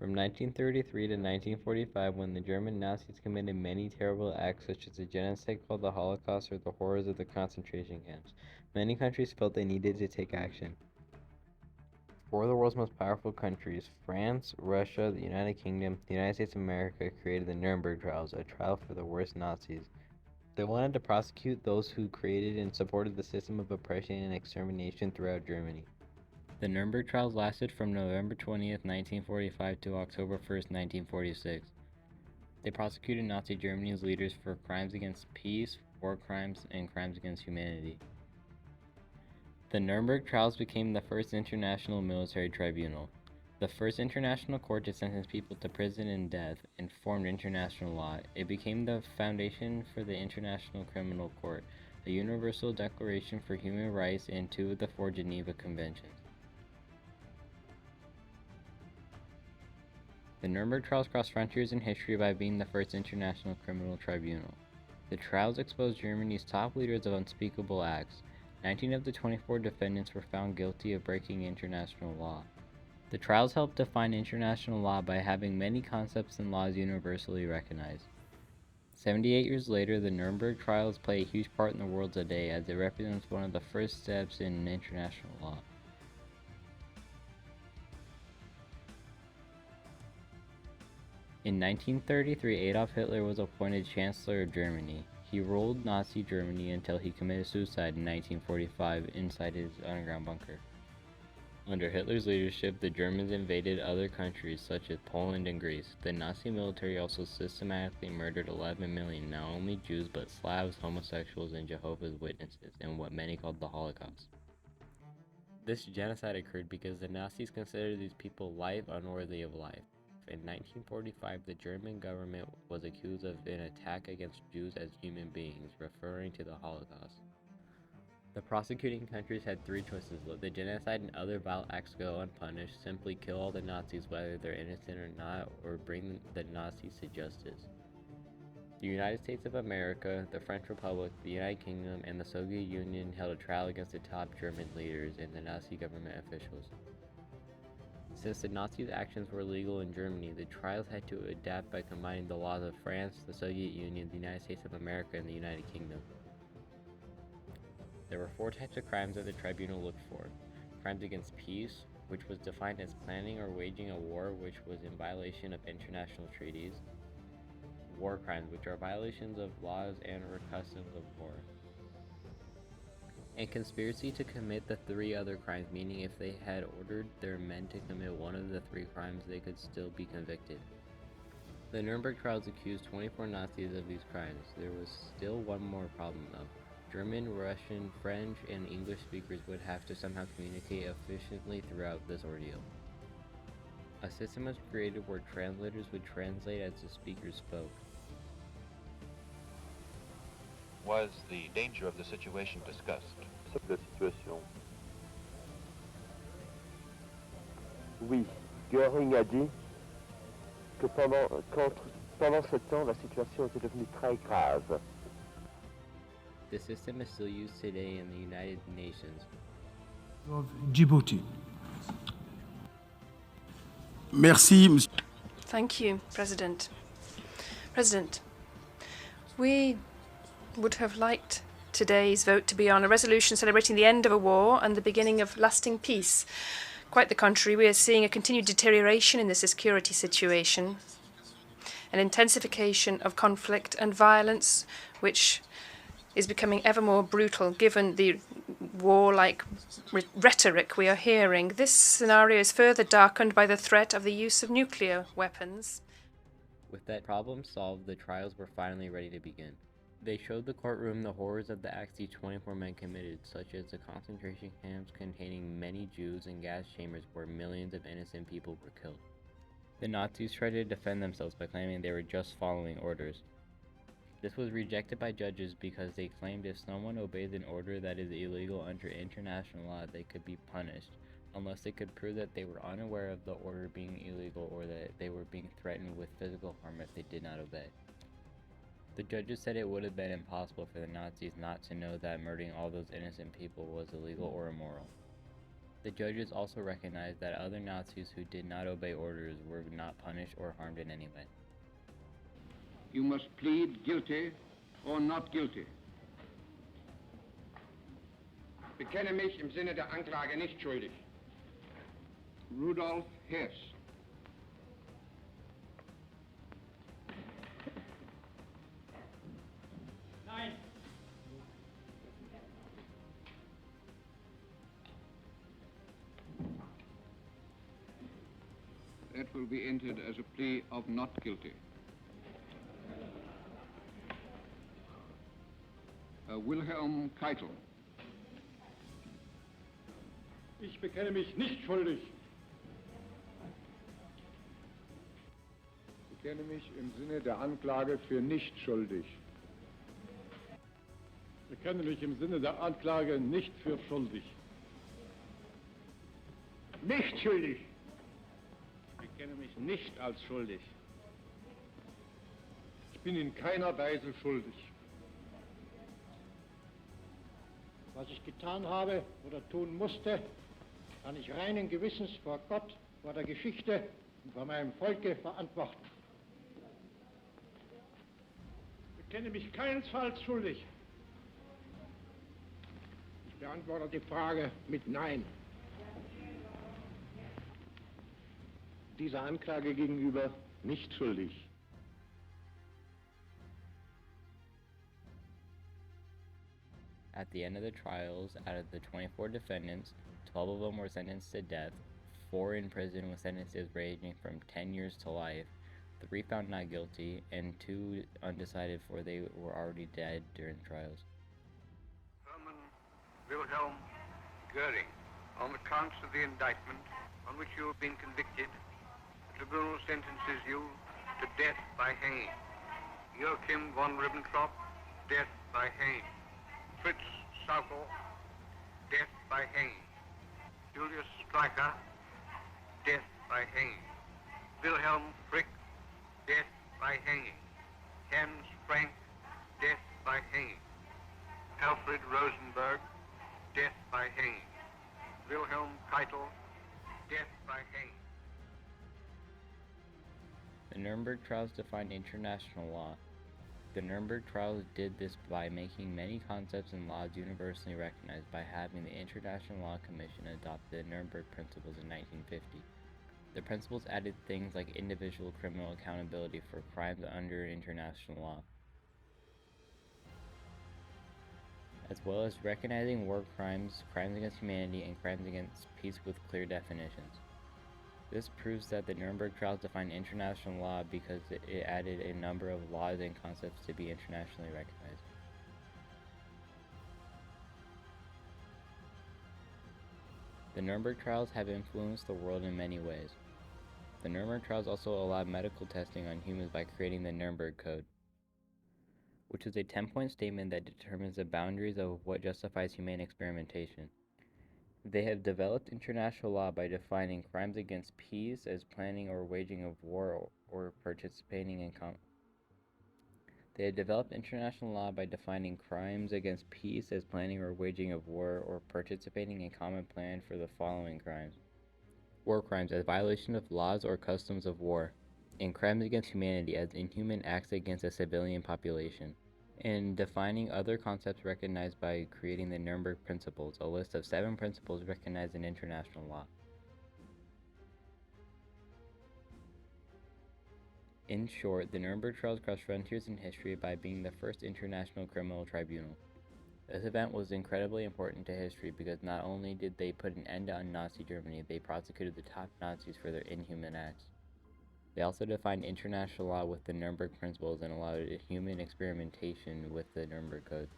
From 1933 to 1945, when the German Nazis committed many terrible acts such as the genocide called the Holocaust or the horrors of the concentration camps, many countries felt they needed to take action. Four of the world's most powerful countries, France, Russia, the United Kingdom, the United States of America, created the Nuremberg trials, a trial for the worst Nazis. They wanted to prosecute those who created and supported the system of oppression and extermination throughout Germany. The Nuremberg trials lasted from November 20th, 1945 to October 1st, 1946. They prosecuted Nazi Germany's leaders for crimes against peace, war crimes, and crimes against humanity. The Nuremberg trials became the first international military tribunal, the first international court to sentence people to prison and death, and formed international law. It became the foundation for the International Criminal Court, a Universal Declaration for Human Rights, and two of the four Geneva Conventions. The Nuremberg trials crossed frontiers in history by being the first international criminal tribunal. The trials exposed Germany's top leaders of unspeakable acts. 19 of the 24 defendants were found guilty of breaking international law. The trials helped define international law by having many concepts and laws universally recognized. 78 years later, the Nuremberg trials play a huge part in the world today as it represents one of the first steps in international law. In 1933, Adolf Hitler was appointed Chancellor of Germany. He ruled Nazi Germany until he committed suicide in 1945 inside his underground bunker. Under Hitler's leadership, the Germans invaded other countries such as Poland and Greece. The Nazi military also systematically murdered 11 million, not only Jews but Slavs, homosexuals, and Jehovah's Witnesses in what many called the Holocaust. This genocide occurred because the Nazis considered these people life unworthy of life. In 1945, the German government was accused of an attack against Jews as human beings, referring to the Holocaust. The prosecuting countries had three choices: let the genocide and other vile acts go unpunished, simply kill all the Nazis whether they're innocent or not, or bring the Nazis to justice. The United States of America, the French Republic, the United Kingdom, and the Soviet Union held a trial against the top German leaders and the Nazi government officials. Since the Nazis' actions were legal in Germany, the trials had to adapt by combining the laws of France, the Soviet Union, the United States of America, and the United Kingdom. There were four types of crimes that the tribunal looked for: crimes against peace, which was defined as planning or waging a war which was in violation of international treaties; war crimes, which are violations of laws and or customs of war; and conspiracy to commit the three other crimes, meaning if they had ordered their men to commit one of the three crimes, they could still be convicted. The Nuremberg trials accused 24 Nazis of these crimes. There was still one more problem though. German, Russian, French, and English speakers would have to somehow communicate efficiently throughout this ordeal. A system was created where translators would translate as the speakers spoke. Was the danger of the situation discussed? La situation. Oui, Göring a dit que pendant ce temps, la situation était devenue très grave. The system is still used today in the United Nations. Of Djibouti. Merci, Monsieur. Thank you, President. President, we would have liked today's vote to be on a resolution celebrating the end of a war and the beginning of lasting peace. Quite the contrary, we are seeing a continued deterioration in the security situation, an intensification of conflict and violence, which is becoming ever more brutal given the warlike rhetoric we are hearing. This scenario is further darkened by the threat of the use of nuclear weapons. With that problem solved, the trials were finally ready to begin. They showed the courtroom the horrors of the acts these 24 men committed, such as the concentration camps containing many Jews and gas chambers where millions of innocent people were killed. The Nazis tried to defend themselves by claiming they were just following orders. This was rejected by judges because they claimed if someone obeys an order that is illegal under international law, they could be punished, unless they could prove that they were unaware of the order being illegal or that they were being threatened with physical harm if they did not obey. The judges said it would have been impossible for the Nazis not to know that murdering all those innocent people was illegal or immoral. The judges also recognized that other Nazis who did not obey orders were not punished or harmed in any way. You must plead guilty or not guilty. Bekenne mich im Sinne der Anklage nicht schuldig. Rudolf Hess. Nein. That will be entered as a plea of not guilty. Wilhelm Keitel. Ich bekenne mich nicht schuldig. Ich bekenne mich im Sinne der Anklage für nicht schuldig. Ich bekenne mich im Sinne der Anklage nicht für schuldig. Nicht schuldig. Ich bekenne mich nicht als schuldig. Ich bin in keiner Weise schuldig. Was ich getan habe oder tun musste, kann ich reinen Gewissens vor Gott, vor der Geschichte und vor meinem Volke verantworten. Ich bekenne mich keinesfalls schuldig. Ich beantworte die Frage mit Nein. Dieser Anklage gegenüber nicht schuldig. At the end of the trials, out of the 24 defendants, 12 of them were sentenced to death, 4 in prison with sentences ranging from 10 years to life, 3 found not guilty, and 2 undecided for they were already dead during the trials. Hermann Wilhelm Goering, on the counts of the indictment on which you have been convicted, the tribunal sentences you to death by hanging. Joachim von Ribbentrop, death by hanging. Fritz Saukel, death by hanging. Julius Streicher, death by hanging. Wilhelm Frick, death by hanging. Hans Frank, death by hanging. Alfred Rosenberg, death by hanging. Wilhelm Keitel, death by hanging. The Nuremberg trials defined international law. The Nuremberg trials did this by making many concepts and laws universally recognized by having the International Law Commission adopt the Nuremberg Principles in 1950. The principles added things like individual criminal accountability for crimes under international law, as well as recognizing war crimes, crimes against humanity, and crimes against peace with clear definitions. This proves that the Nuremberg trials defined international law because it added a number of laws and concepts to be internationally recognized. The Nuremberg trials have influenced the world in many ways. The Nuremberg trials also allowed medical testing on humans by creating the Nuremberg Code, which is a 10-point statement that determines the boundaries of what justifies humane experimentation. They have developed international law by defining crimes against peace as planning or waging of war or participating in They have developed international law by defining crimes against peace as planning or waging of war or participating in common plan for the following crimes: war crimes as violation of laws or customs of war, and crimes against humanity as inhuman acts against a civilian population, and defining other concepts recognized by creating the Nuremberg Principles, a list of 7 principles recognized in international law. In short, the Nuremberg trials crossed frontiers in history by being the first international criminal tribunal. This event was incredibly important to history because not only did they put an end to Nazi Germany, they prosecuted the top Nazis for their inhuman acts. They also defined international law with the Nuremberg Principles and allowed human experimentation with the Nuremberg Code.